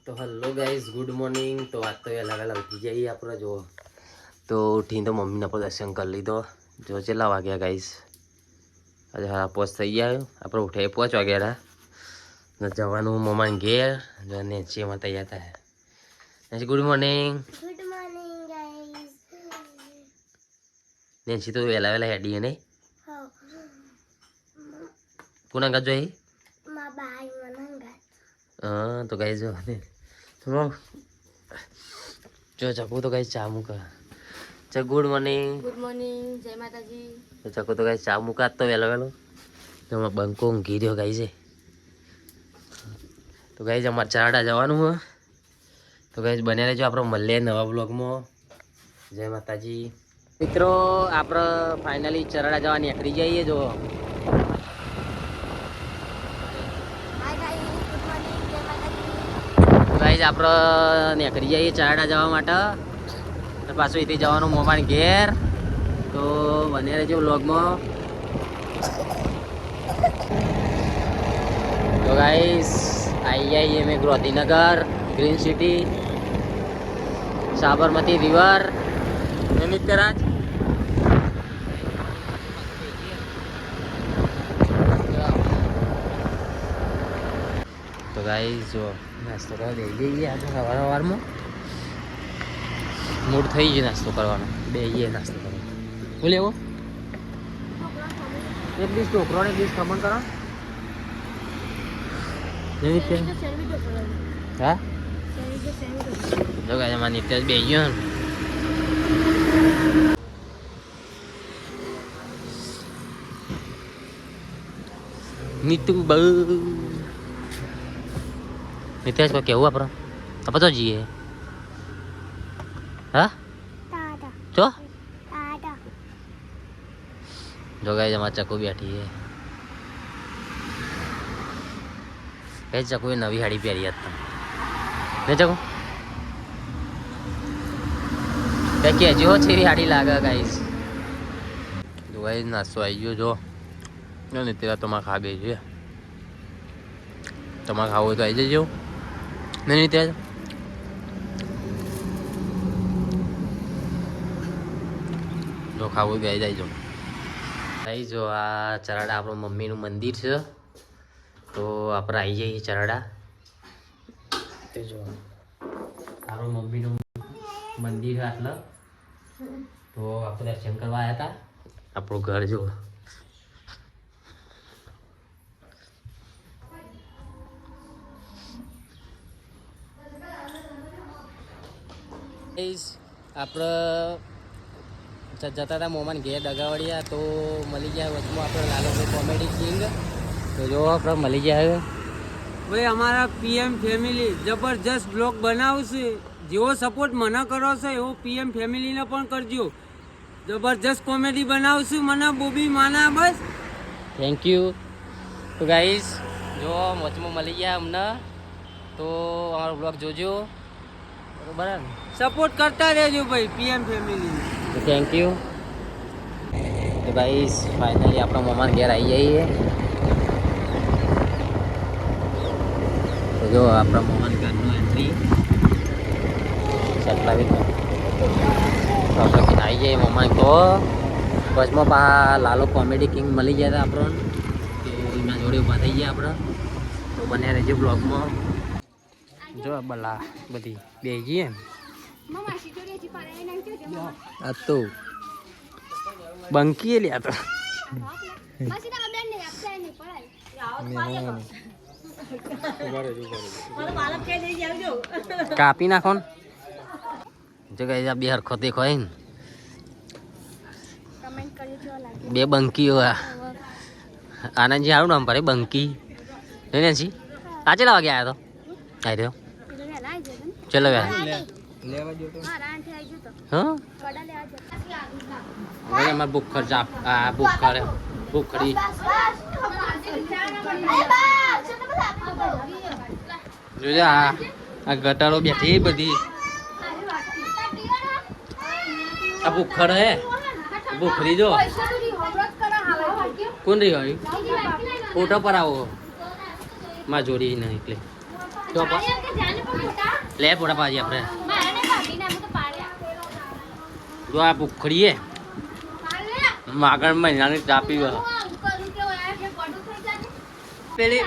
तो hello guys good morning. तो आज तो वહેલા વહેલા ઉઠી જઈએ આપણે જો તો ઉઠીને તો મમ્મીના પર દર્શન કરી લીધો જો કેટલા વાગ્યા ગાઈસ આજે 5:30 થઈ ગયા આપણે ઉઠે 5 વાગ્યા ને જવાનું મમ્માને ઘેર જો નેચી એમાં તૈયાર થાય નેચી ગુડ મોર્નિંગ गाइस નેચી તો વહેલા વહેલા હેડી હે નહીં કોના ગાજો હે मां बाई मनंगा हाँ तो गाइस जो थोड़ा जो चकू तो गाइस चा मुका चक गुड मॉर्निंग जय माता जी। तो चकू तो गाइस चा मुका तो वेलो वेलो जो मैं बंको ऊँघी रह्यो गाइस तो गाइस अमार चराडा जवानुं है तो गाइस बने रहो आप मळीए नवा ब्लॉग में। जय माता जी मित्रों आप फाइनली चराडा जवा निकली जाइए जो गाइस आप निकली जाइए चराडा जवा माटे पाछो इथे जवानुं मोमाने घेर तो बने रहो ब्लॉग में। तो गाइस आई जाइए मैं Gandhinagar green city Sabarmati river Nityaraj तो गाइस जो नास्तो करवा बेसीए आज सवार में मूड थी गई नास्तो करवानो बेसीए नास्तो करवा बोले वो एक दिवस ढोकरो ने एक दिवस खमण करो हाँ जो गाइस हमारे नित्य बेसीए नीतू ब नितेश को केवू आपरो अब तो जीए हाँ दादा जो दादा जो गाइस हमारी चकू बैठी है कई चकू नवी हाड़ी पहरी है नहीं चकू देखिए जो छेरी हाड़ी लागे गाइस जो गाइस नास्तो आई गयो जो नहीं तेरा तो मैं खा गई है तो मैं खाओ तो आई जाइए नहीं तेरा जो खाओ तो आई जाइए भाई जो आ चराडा आप मम्मी मंदिर है तो आप आई जाइए चराडा तो जो आप मम्मी मंदिर है आटल तो आप दर्शन करवा आया था आप घर जो આપણે જતા હતા મોમાન ઘેર ડગાવડિયા તો મળી ગયા વચમાં આપણે લાલો કોમેડી કિંગ તો જો આપણે મળી ગયા ભાઈ અમારા પીએમ ફેમિલી જબરજસ્ત બ્લોગ બનાવશે જેવો સપોર્ટ મને કરો છો એવો પીએમ ફેમિલીને પણ કરજો જબરજસ્ત કોમેડી બનાવશું મને બોબી માના બસ થેન્ક યુ તો ગાઈસ જો વચમાં મળી ગયા અમને તો અમારો બ્લોગ જોજો બરાબર ને સપોર્ટ કરતા રહેજો ભાઈ પીએમ ફેમિલી तो थैंक यू तो गाइस फाइनली अपना मोमान घर आई जाइए तो जो अपना मोमान घर नो एंट्री सत्तावी तो अपने आई जाइए मोमान को बस में पा लालो कॉमेडी किंग मिली गया था अपन तो इना जोड़े उभा थी गया अपना तो बने रहिए ब्लॉग में जो बला बधी बेगी है आ तो बंकी है लिया तो कापी ना कौन जगह जा बिहार खोते खोई कमेंट करियो जो लागे बे बंकी हुआ आनंद जी हारू नाम पड़े बंकी नहीं नहीं जी आज चला गया तो आई रहे हो चलो यार हाँ भाई हमारे बुक खर्च बुक खड़े बुक खड़ी जो जा आ गटारो बैठी बधी आ बुक खड़े है बुक खड़ी जो कौन रही है फोटो पर आओ माँ जोड़ी नहीं निकले તો લે પોડા પાજી આપણે જો આ પુખડીએ માગણ મહિનાની ચાપી પેલી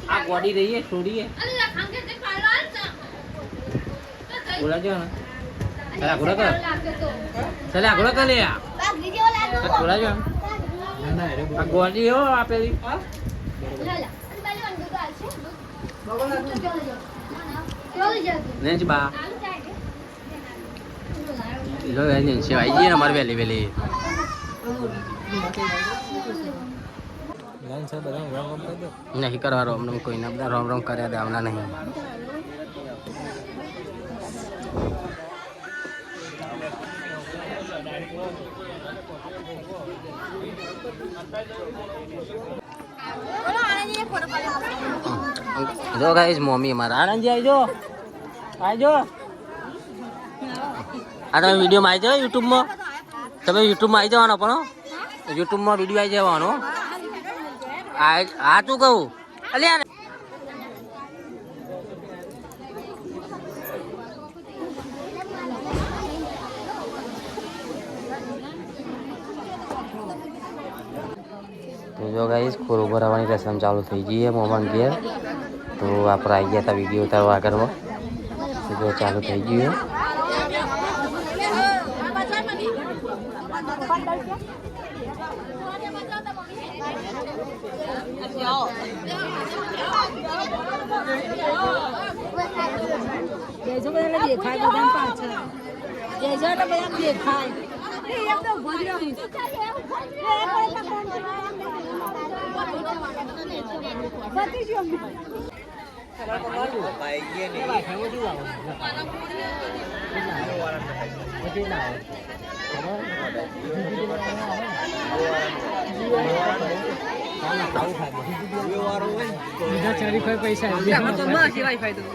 આ ગોડી રહીએ છોડીએ બોલા જો ને ચાલ આગળ કર ચાલ આગળ કર લે બોલા જો આ ગોડી હો આ પેલી નેન્સી બા લો નેન્સી આવી ગઈ ને અમારે વહેલી વહેલી નહીં કરવા રોમ રોમ કોઈને બધા રોમ રોમ કર્યા દેવાના નહીં જો ગાઈસ મમ્મી અમારા આનંદજી આવજો આ તમે વિડીયોમાં આવી જાઓ યુટ્યુબમાં તમે યુટ્યુબમાં આવી જવાનો પણ યુટ્યુબમાં વિડીયો આવી જવાનો આ તું કહું અલ્યા તો જો ગાઈસ ખોરું ભરાવાની રસમ ચાલુ થઈ ગઈ છે મોમન ઘેર તો આપણે આવી ગયા હતા વિડીયો ઉતારવા આગળમાં તો જો ચાલુ થઈ ગયું પૈસા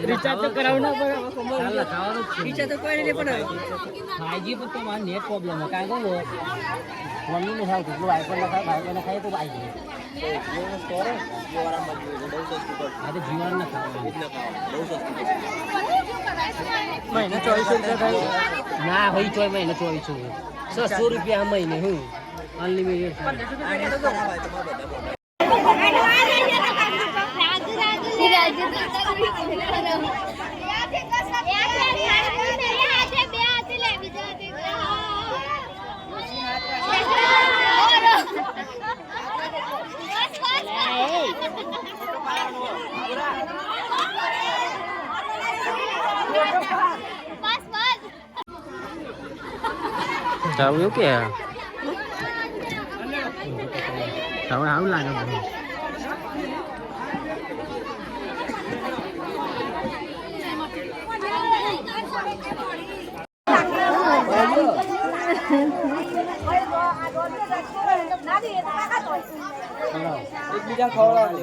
રિચાર્જ તો કરાવના રિચાર્જ તો કોઈ નહીં પણ ભાઈજી પણ તમારે નેટ પ્રોબ્લેમ है काय गो मम्मी ने खाओ तो आईफोन लगा भाई ने खाए तो आई गई जीवन स्टोर है ये वाला मत बहू सस्ती अरे जीवन ना खाओ इतना खाओ बहू सस्ती महीने 2400 થાય ના ભાઈ ચોય મહિને 2400 600 રૂપિયા મહિને હું unlimited Tahu yuk ya. Tahu lah kan. એકબીજા ખવડાવે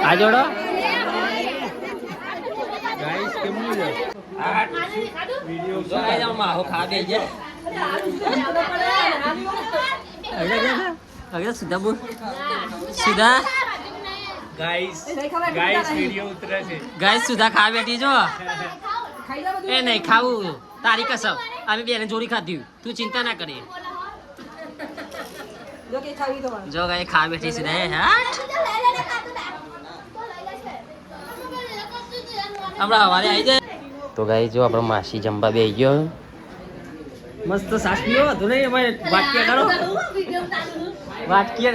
आ जोड़ो गाइस केमनु છે આ વિડિયો જોઈ જાવ માં હો ખા દે જે અરે સીધા બોલ સીધા ગાइस વિડિયો ઉતરે છે ગાइस સુધા ખા બેઠી જો એ નહીં ખાવું તારી કસમ અમે બેને જોડી ખાધી તું ચિંતા ના કરી જો કે ખાવી તો જો ગાય ખા બેઠી સીધા હટ હમણાં હવારે આવી જાય તો ગાઈ જો આપણો માસી જમવા બેસી ગયો મસ્ત સાસ પીવો તો નહીં ભાઈ વાટકી કરો વાટકી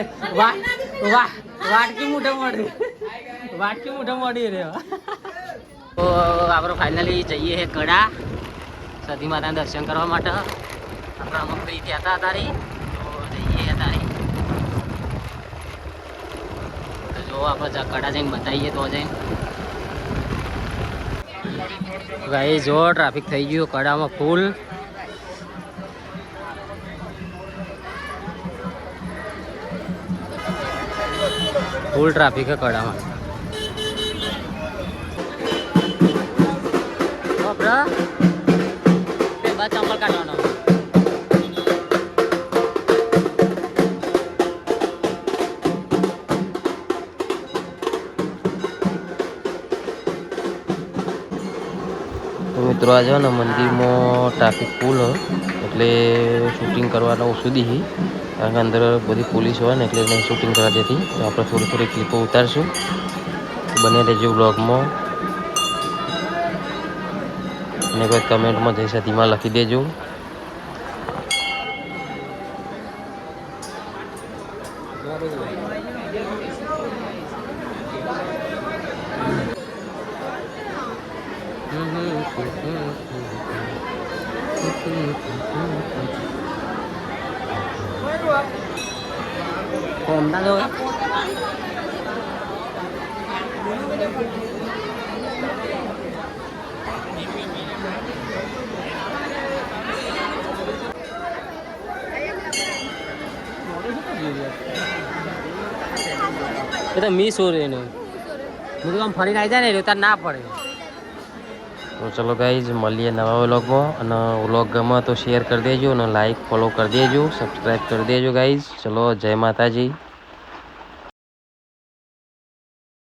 વાટકી મોઢા મોડી રે તો આપણે ફાઇનલી જઈએ છે કડા સતી માતાના દર્શન કરવા માટે આપણા મમ્મી ત્યાં હતા તારી તો જઈએ તારી તો જો આપણે કડા જઈને બતાવીએ તો જઈને ભાઈ જો ટ્રાફિક થઈ ગયું કડામાં ફૂલ ટ્રાફિક છે કડામાં બસ ચંપલ કાઢવાનો મિત્રો આ જાઓ ને મંદિરમાં ટ્રાફિક ફૂલ હોય એટલે શૂટિંગ કરવાના ઓછું દી કારણ કે અંદર બધી પોલીસ હોય ને એટલે નહીં શૂટિંગ કરવા દેતી તો આપણે થોડી થોડી ક્લિપો ઉતારશું બને રહેજો બ્લોગમાં અને કોઈ કમેન્ટમાં જય સતીમાં લખી દેજો એ તો મિસ હો રહી ને મુझे આમ ફરીને આવી જાય ને તાર ના પડે તો ચલો ગાઈઝ મળીએ નવા વ્લોગમાં અને વ્લોગ ગમે તો શેર કરી દેજો અને લાઈક ફોલો કરી દેજો સબસ્ક્રાઈબ કરી દેજો ગાઈઝ ચલો જય માતાજી